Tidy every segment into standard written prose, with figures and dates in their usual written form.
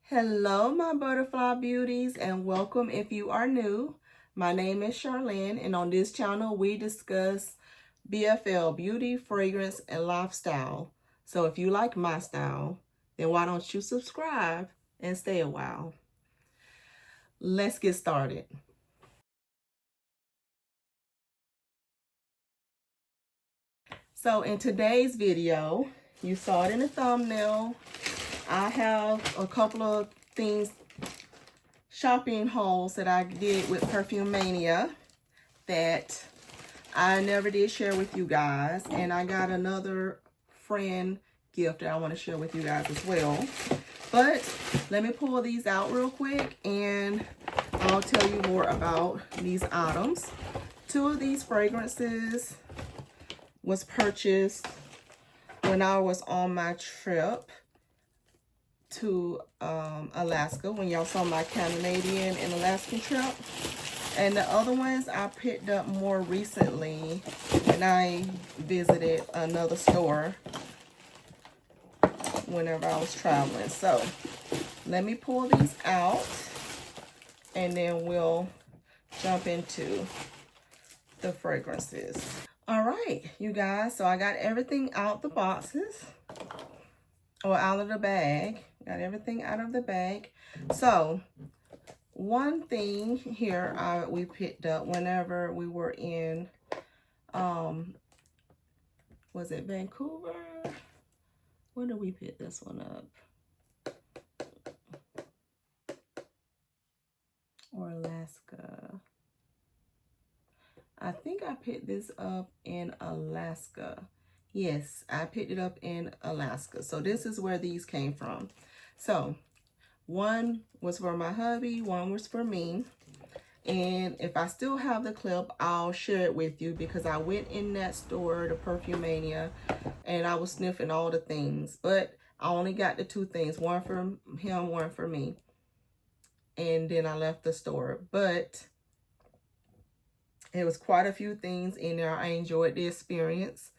Hello, my butterfly beauties, and welcome if you are new. My name is Charlene, and on this channel, we discuss BFL, beauty, fragrance, and lifestyle. So if you like my style, then why don't you subscribe and stay a while? Let's get started. So in today's video, you saw it in the thumbnail, I have a couple of things, shopping hauls that I did with Perfumania that I never did share with you guys, and I got another friend gift that I want to share with you guys as well. But let me pull these out real quick and I'll tell you more about these items. Two of these fragrances was purchased when I was on my trip to Alaska, when y'all saw my Canadian and Alaskan trip. And the other ones I picked up more recently when I visited another store whenever I was traveling. So let me pull these out and then we'll jump into the fragrances. All right, you guys, so I got everything out the boxes, or out of the bag. Got everything out of the bag. So one thing here we picked up whenever we were in, was it Vancouver? When did we pick this one up? Or Alaska? I think I picked this up in Alaska. Yes, I picked it up in Alaska. So this is where these came from. So one was for my hubby, one was for me. And if I still have the clip, I'll share it with you, because I went in that store, the Perfumania, and I was sniffing all the things. But I only got the two things, one for him, one for me. And then I left the store. But it was quite a few things in there. I enjoyed the experience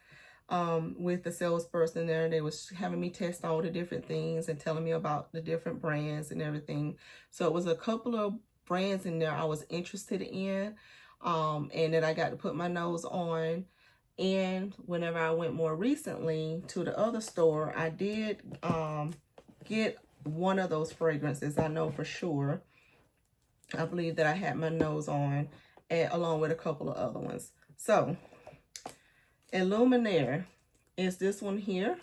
with the salesperson there. They was having me test all the different things and telling me about the different brands and everything. So it was a couple of brands in there I was interested in, and that I got to put my nose on. And whenever I went more recently to the other store, I did get one of those fragrances. I know for sure. I believe that I had my nose on, along with a couple of other ones. So Illuminaire is this one here.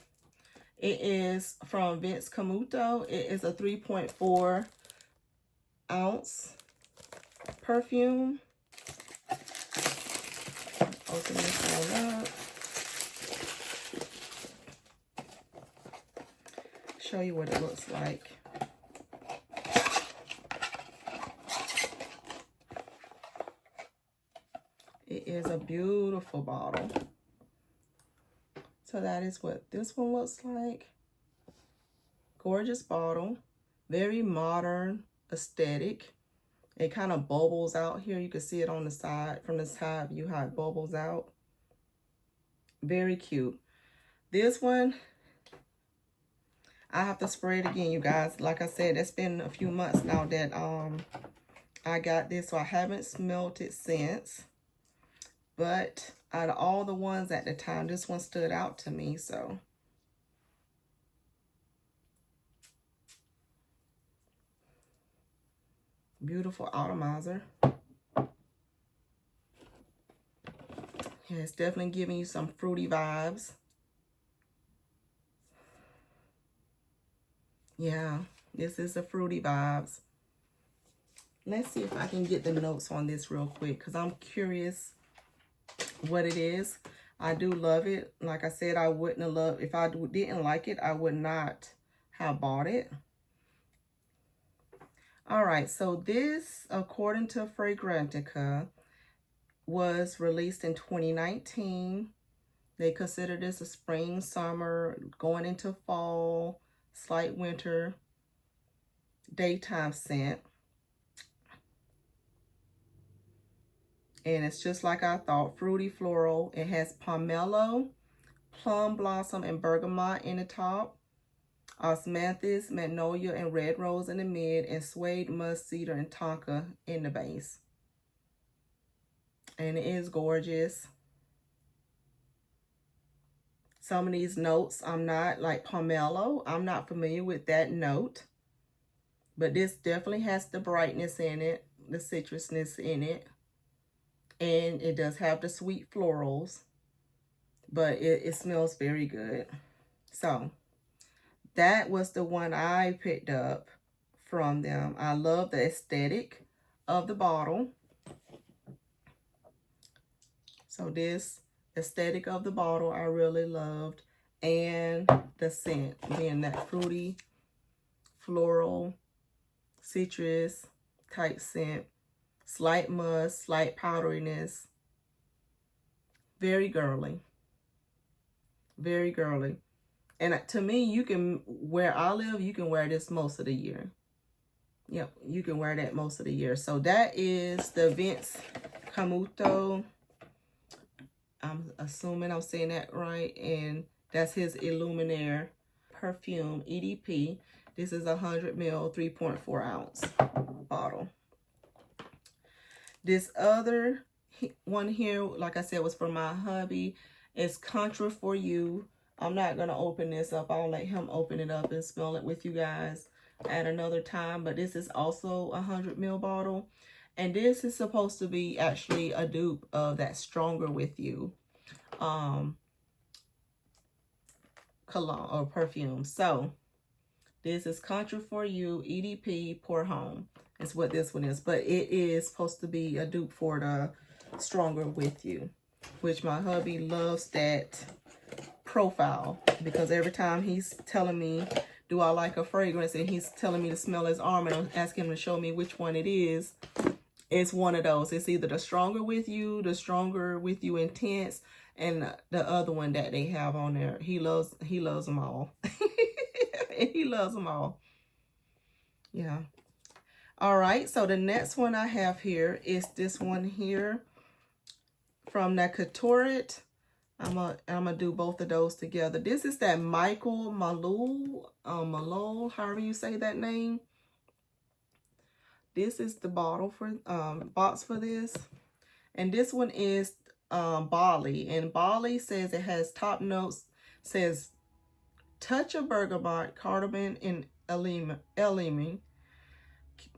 It is from Vince Camuto. It is a 3.4 ounce perfume. Open this one up. Show you what it looks like. It is a beautiful bottle. So that is what this one looks like. Gorgeous bottle. Very modern aesthetic. It kind of bubbles out here. You can see it on the side, from the side view, how it bubbles out. Very cute. This one, I have to spray it again, you guys. Like I said, it's been a few months now that I got this, so I haven't smelled it since. But out of all the ones at the time, this one stood out to me, so. Beautiful atomizer. Yeah, it's definitely giving you some fruity vibes. Yeah, this is the fruity vibes. Let's see if I can get the notes on this real quick, because I'm curious what it is. I do love it. Like I said, I wouldn't have loved, if I didn't like it, I would not have bought it. All right, so this, according to Fragrantica, was released in 2019. They consider this a spring, summer, going into fall, slight winter, daytime scent. And it's just like I thought, fruity floral. It has pomelo, plum blossom, and bergamot in the top. Osmanthus, magnolia, and red rose in the mid, and suede, musk, cedar, and tonka in the base. And it is gorgeous. Some of these notes, I'm not like pomelo. I'm not familiar with that note. But this definitely has the brightness in it, the citrusness in it. And it does have the sweet florals. But it smells very good. So that was the one I picked up from them. I love the aesthetic of the bottle. So this aesthetic of the bottle I really loved. And the scent, being that fruity, floral, citrus type scent. Slight musk, slight powderiness. Very girly. Very girly. And to me, you can, where I live, you can wear this most of the year. Yep, you can wear that most of the year. So that is the Vince Camuto. I'm assuming I'm saying that right. And that's his Illuminaire perfume EDP. This is 100 ml, 3.4 ounce bottle. This other one here, like I said, was for my hubby. It's Contra for You. I'm not going to open this up. I'll let him open it up and smell it with you guys at another time. But this is also a 100 ml bottle. And this is supposed to be actually a dupe of that Stronger With You cologne or perfume. So this is Contra For You EDP Pour Home. Is what this one is. But it is supposed to be a dupe for the Stronger With You, which my hubby loves that profile, because every time he's telling me, do I like a fragrance, and he's telling me to smell his arm, and I'm asking him to show me which one it is, it's one of those. It's either the Stronger With You, the Stronger With You Intense, and the other one that they have on there. He loves them all. He loves them all. Yeah. All right, so the next one I have here is this one here from the Couture. I'm gonna do both of those together. This is that Michael Malou, however you say that name. This is the bottle for box for this, and this one is Bali, and Bali says it has top notes. Says touch of bergamot, cardamom, and elemi.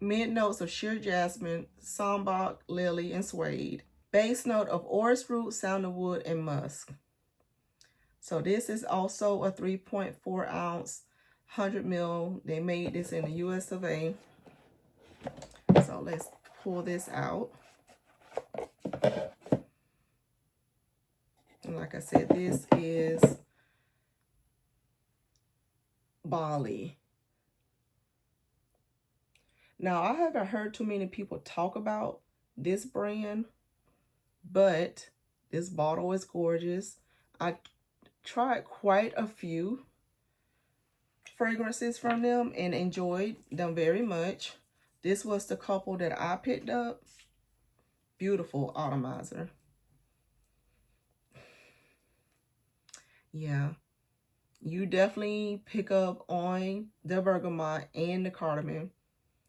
Mid notes of sheer jasmine, sambac, lily, and suede. Base note of orris root, sandalwood, and musk. So this is also a 3.4 ounce, 100 ml. They made this in the US of A. So let's pull this out. And like I said, this is Bali. Now, I haven't heard too many people talk about this brand, but this bottle is gorgeous. I tried quite a few fragrances from them and enjoyed them very much. This was the couple that I picked up. Beautiful atomizer. Yeah, you definitely pick up on the bergamot and the cardamom.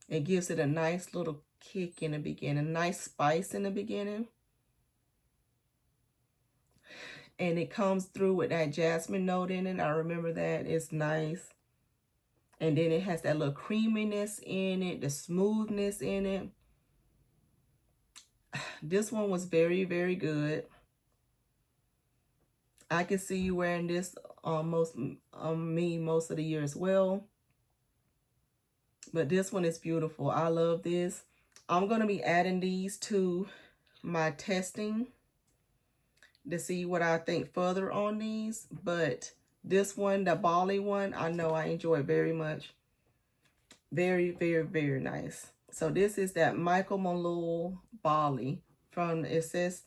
It gives it a nice little kick in the beginning, a nice spice in the beginning. And it comes through with that jasmine note in it. I remember that. It's nice. And then it has that little creaminess in it, the smoothness in it. This one was very, very good. I can see you wearing this most of the year as well. But this one is beautiful. I love this. I'm going to be adding these to my testing to see what I think further on these. But this one, the Bali one, I know I enjoy very much. Very, very, very nice. So this is that Michael Malou Bali from, it says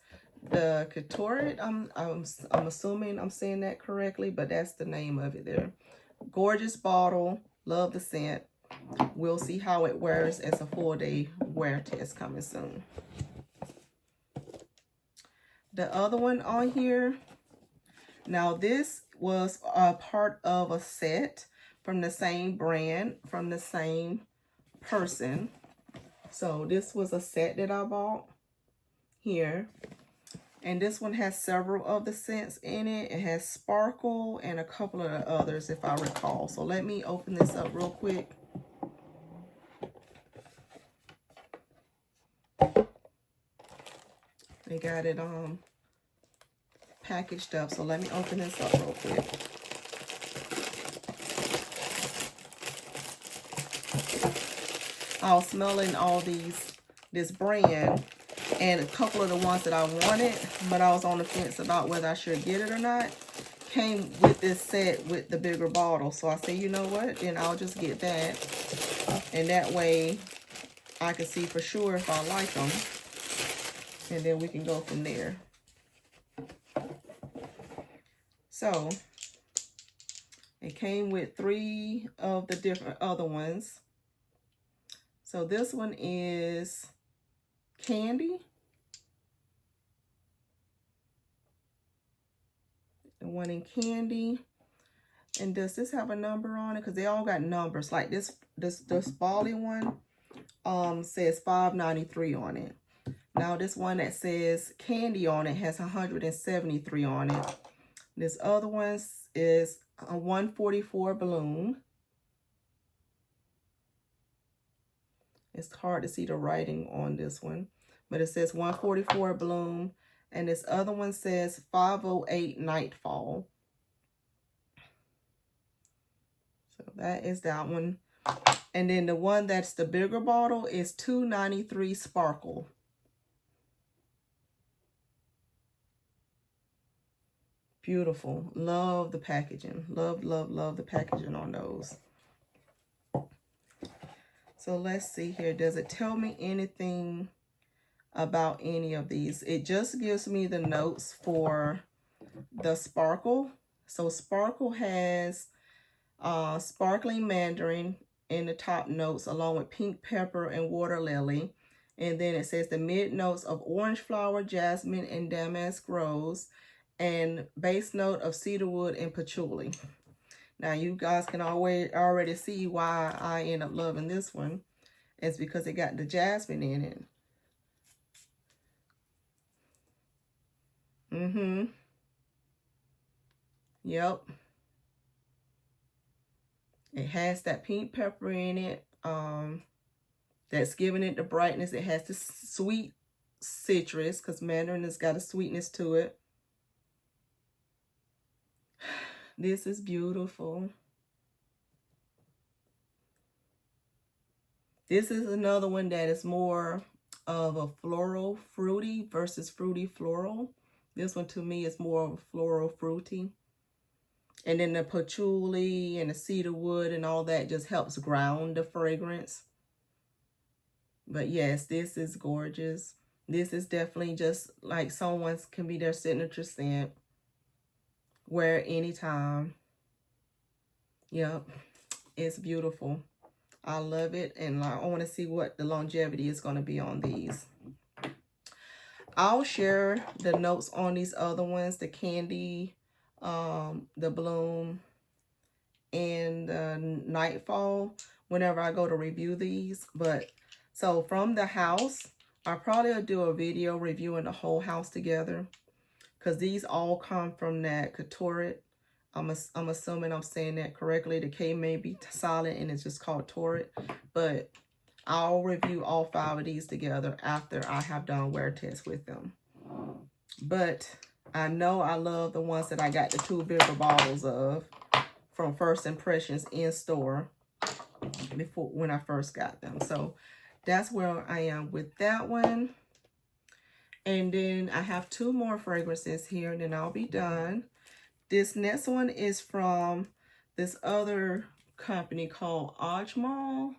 the Couture. I'm assuming I'm saying that correctly, but that's the name of it there. Gorgeous bottle. Love the scent. We'll see how it wears as a full day wear test coming soon. The other one on here. Now this was a part of a set from the same brand, from the same person. So this was a set that I bought here. And this one has several of the scents in it. It has Sparkle and a couple of the others, if I recall. So let me open this up real quick. They got it packaged up. So let me open this up real quick. I was smelling all this brand, and a couple of the ones that I wanted, but I was on the fence about whether I should get it or not, came with this set with the bigger bottle. So I said, you know what, then I'll just get that. And that way I can see for sure if I like them. And then we can go from there. So it came with 3 of the different other ones. So this one is Candy. The one in Candy. And does this have a number on it? Because they all got numbers. Like this Bali one says $5.93 on it. Now this one that says Candy on it has 173 on it. This other one is a 144 Bloom. It's hard to see the writing on this one, but it says 144 Bloom. And this other one says 508 Nightfall. So that is that one. And then the one that's the bigger bottle is 293 Sparkle. Beautiful. Love the packaging. Love, love, love the packaging on those. So let's see here. Does it tell me anything about any of these? It just gives me the notes for the Sparkle. So Sparkle has sparkling mandarin in the top notes, along with pink pepper and water lily. And then it says the mid notes of orange flower, jasmine, and damask rose, and base note of cedarwood and patchouli. Now you guys can already see why I end up loving this one. It's because it got the jasmine in it. Yep. It has that pink pepper in it. That's giving it the brightness. It has the sweet citrus, because mandarin has got a sweetness to it. This is beautiful. This is another one that is more of a floral fruity versus fruity floral. This one to me is more of a floral fruity. And then the patchouli and the cedarwood and all that just helps ground the fragrance. But yes, this is gorgeous. This is definitely just like someone's can be their signature scent. Wear it anytime. Yep, it's beautiful. I love it, and I want to see what the longevity is going to be on these. I'll share the notes on these other ones, the Candy, the Bloom, and the Nightfall, whenever I go to review these. But so from the house, I probably will do a video reviewing the whole house together, because these all come from that Couture. I'm assuming I'm saying that correctly. The K may be silent and it's just called Torrid. But I'll review all 5 of these together after I have done wear tests with them. But I know I love the ones that I got the 2 bigger bottles of from First Impressions in store before when I first got them. So that's where I am with that one. And then I have 2 more fragrances here, and then I'll be done. This next one is from this other company called Ajmal.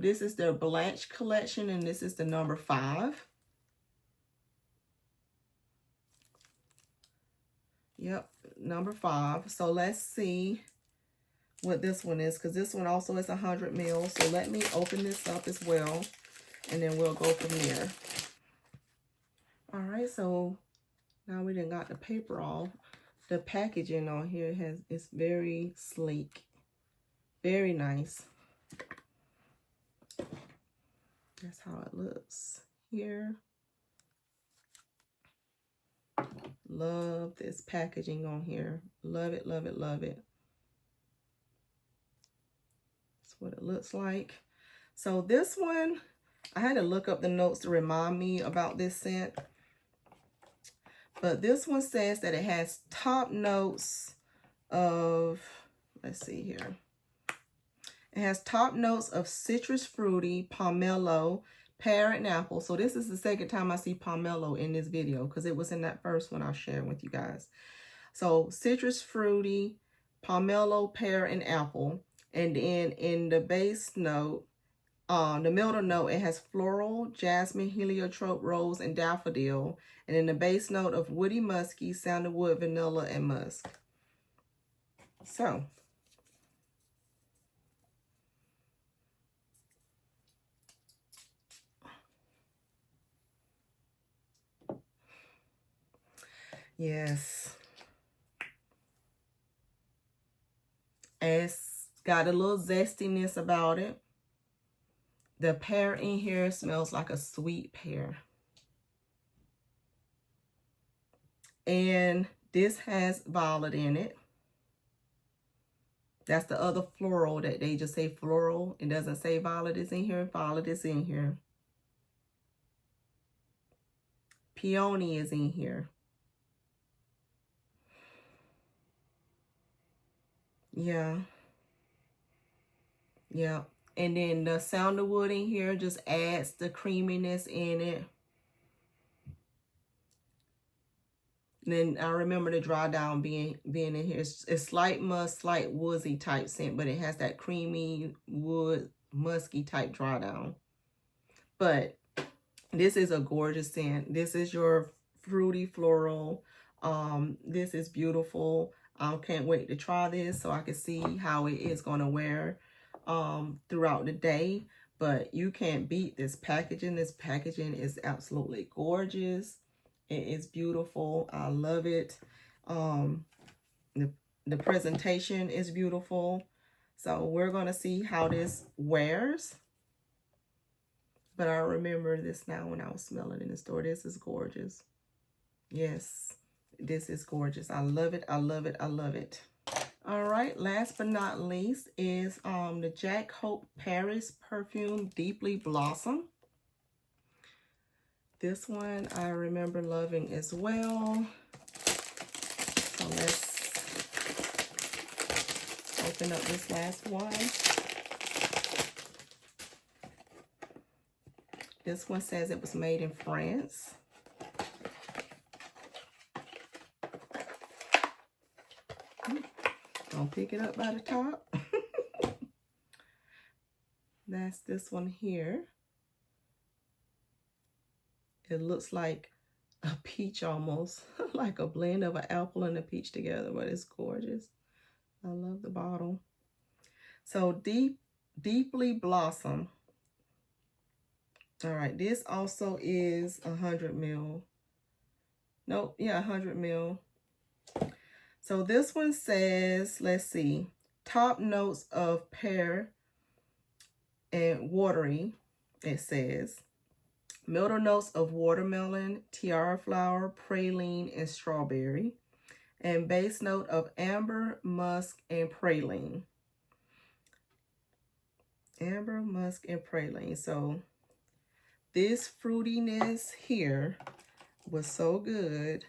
This is their Blanche collection, and this is the number 5. Yep, number 5. So let's see what this one is, because this one also is 100 ml. So let me open this up as well, and then we'll go from there. All right, so now we done got the paper off. The packaging on here is very sleek. Very nice. That's how it looks here. Love this packaging on here. Love it, love it, love it. That's what it looks like. So this one, I had to look up the notes to remind me about this scent. But this one says that it has top notes of, let's see here. It has top notes of citrus fruity, pomelo, pear, and apple. So this is the second time I see pomelo in this video because it was in that first one I shared with you guys. So citrus fruity, pomelo, pear, and apple. And then in the base note, the middle note, it has floral, jasmine, heliotrope, rose, and daffodil. And in the base note of woody, musky, sandalwood, vanilla, and musk. So, yes. It's got a little zestiness about it. The pear in here smells like a sweet pear. And this has violet in it. That's the other floral that they just say floral. It doesn't say violet is in here. Violet is in here. Peony is in here. Yeah. Yeah. And then the sandalwood in here just adds the creaminess in it. And then I remember the dry down being in here. It's slight musk, slight woodsy type scent, but it has that creamy wood, musky type dry down. But this is a gorgeous scent. This is your fruity floral. This is beautiful. I can't wait to try this so I can see how it is going to wear throughout the day. But you can't beat this packaging. This packaging is absolutely gorgeous. It is beautiful. I love it. The presentation is beautiful. So we're going to see how this wears. But I remember this now when I was smelling in the store. This is gorgeous. Yes, this is gorgeous. I love it. I love it. I love it. All right, last but not least is the Jack Hope Paris Perfume Deeply Blossom. This one I remember loving as well. So let's open up this last one. This one says it was made in France. I'll pick it up by the top. That's this one here. It looks like a peach almost, like a blend of an apple and a peach together, but it's gorgeous. I love the bottle. So Deeply Blossom. All right, this also is 100 ml. Nope, yeah, 100 ml. So this one says, let's see, top notes of pear and watery, it says. Middle notes of watermelon, tiara flower, praline, and strawberry. And base note of amber, musk, and praline. Amber, musk, and praline. So this fruitiness here was so good.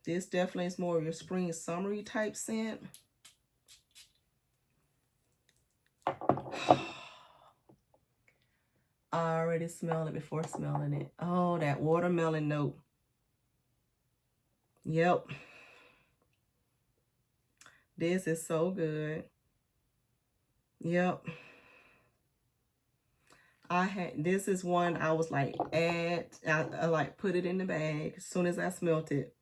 This definitely is more of your spring summery type scent. I already smelled it before smelling it. Oh, that watermelon note. Yep. This is so good. Yep. This is one I was like, I like put it in the bag as soon as I smelled it.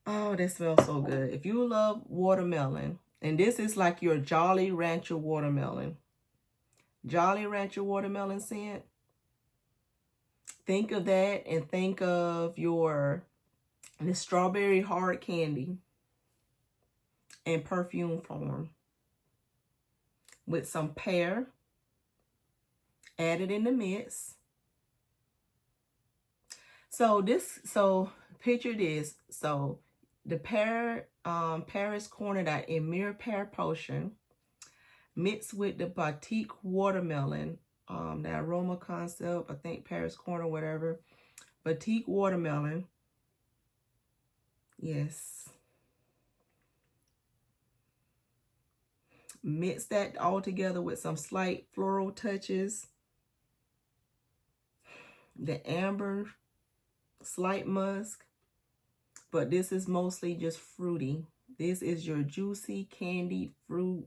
Oh, that smells so good. If you love watermelon, and this is like your Jolly Rancher watermelon. Jolly Rancher watermelon scent. Think of that and think of the strawberry hard candy. in perfume form with some pear added in the mix. So picture this. So the Paris corner, that Emir pear potion mixed with the Batik watermelon, the aroma concept, I think Paris corner, whatever. Batik watermelon. Yes. Mix that all together with some slight floral touches. The amber, slight musk. But this is mostly just fruity. This is your juicy candied fruit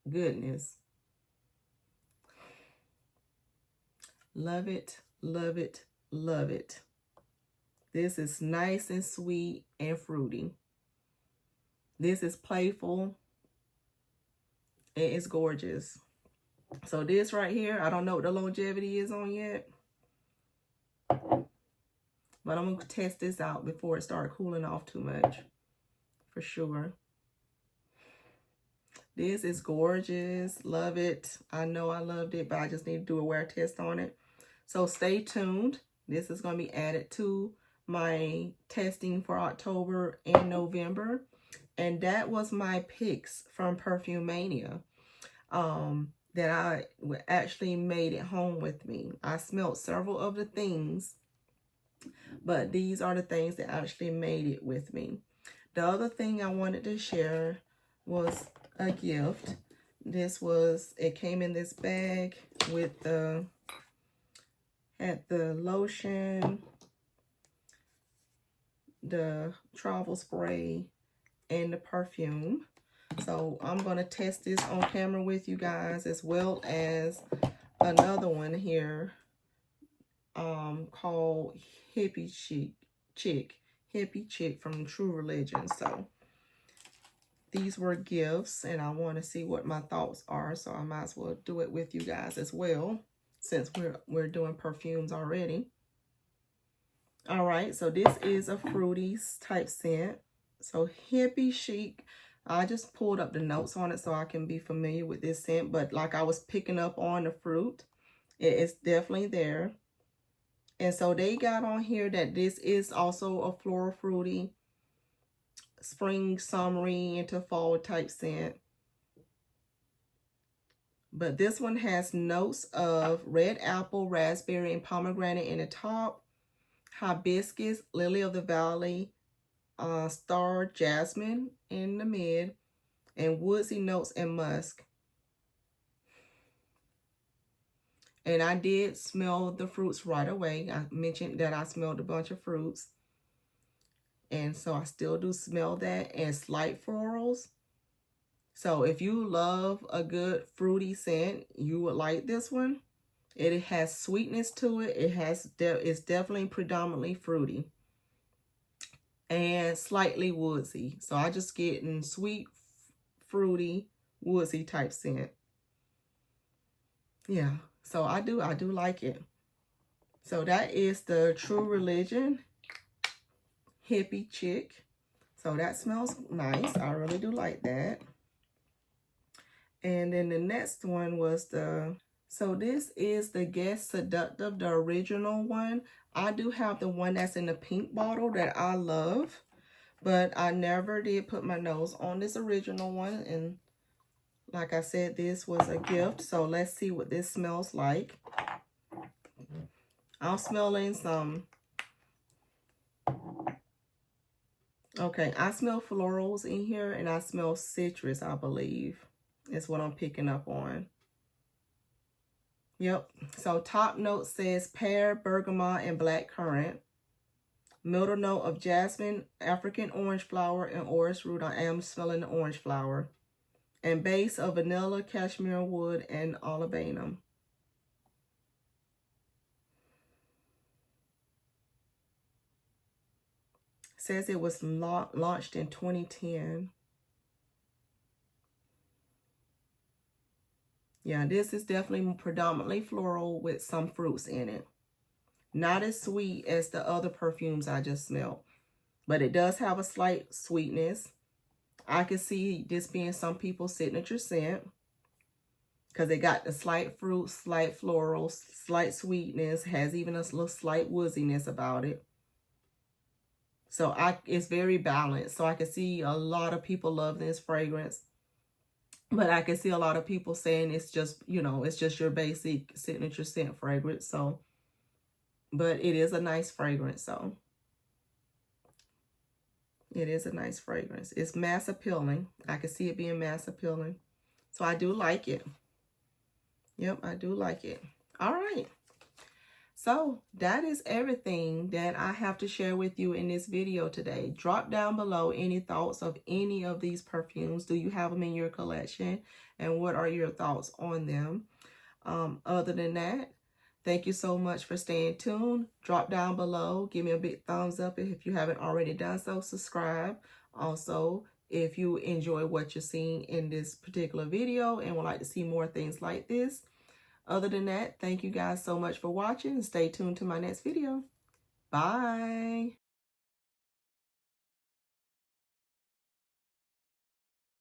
goodness. Love it, love it, love it. This is nice and sweet and fruity. This is playful. It is gorgeous. So this right here, I don't know what the longevity is on yet, but I'm going to test this out before it starts cooling off too much, for sure. This is gorgeous. Love it. I know I loved it, but I just need to do a wear test on it. So stay tuned. This is going to be added to my testing for October and November. And that was my picks from Perfumania that I actually made it home with me. I smelled several of the things, but these are the things that actually made it with me. The other thing I wanted to share was a gift. It came in this bag with had the lotion, the travel spray, and the perfume. So I'm going to test this on camera with you guys, as well as another one here called Hippie Chick from True Religion. So these were gifts, and I want to see what my thoughts are, so I might as well do it with you guys as well, since we're doing perfumes already. All right, so this is a fruity type scent. So Hippie Chic, I just pulled up the notes on it so I can be familiar with this scent, but like I was picking up on the fruit, it is definitely there. And so they got on here that this is also a floral fruity, spring, summery into fall type scent. But this one has notes of red apple, raspberry, and pomegranate in the top, hibiscus, lily of the valley, star jasmine in the mid, and woodsy notes and musk. And I did smell the fruits right away. I mentioned that I smelled a bunch of fruits. And so I still do smell that, and slight florals. So if you love a good fruity scent, you would like this one. It has sweetness to it. It's definitely predominantly fruity and slightly woodsy. So I just getting sweet, fruity, woodsy type scent. Yeah, so I do like it. So that is the True Religion Hippie Chick. So that smells nice. I really do like that. And then the next one was so this is the Guess Seductive, the original one. I do have the one that's in the pink bottle that I love, but I never did put my nose on this original one. And like I said, this was a gift. So let's see what this smells like. I'm smelling some. Okay, I smell florals in here, and I smell citrus, I believe. Is what I'm picking up on. Yep. So top note says pear, bergamot, and black currant. Middle note of jasmine, African orange flower, and orris root. I am smelling the orange flower. And base of vanilla, cashmere wood, and olibanum. Says it was launched in 2010. Yeah, this is definitely predominantly floral with some fruits in it. Not as sweet as the other perfumes I just smelled, but it does have a slight sweetness. I could see this being some people's signature scent because it got the slight fruit, slight floral, slight sweetness, has even a little slight wooziness about it. So it's very balanced. So I can see a lot of people love this fragrance. But I can see a lot of people saying it's just, you know, it's just your basic signature scent fragrance. So, but it is a nice fragrance. So it is a nice fragrance. It's mass appealing. I can see it being mass appealing. So I do like it. Yep, I do like it. All right. So that is everything that I have to share with you in this video today. Drop down below any thoughts of any of these perfumes. Do you have them in your collection? And what are your thoughts on them? Other than that, thank you so much for staying tuned. Drop down below. Give me a big thumbs up if you haven't already done so. Subscribe. Also, if you enjoy what you're seeing in this particular video and would like to see more things like this. Other than that, thank you guys so much for watching. Stay tuned to my next video. Bye.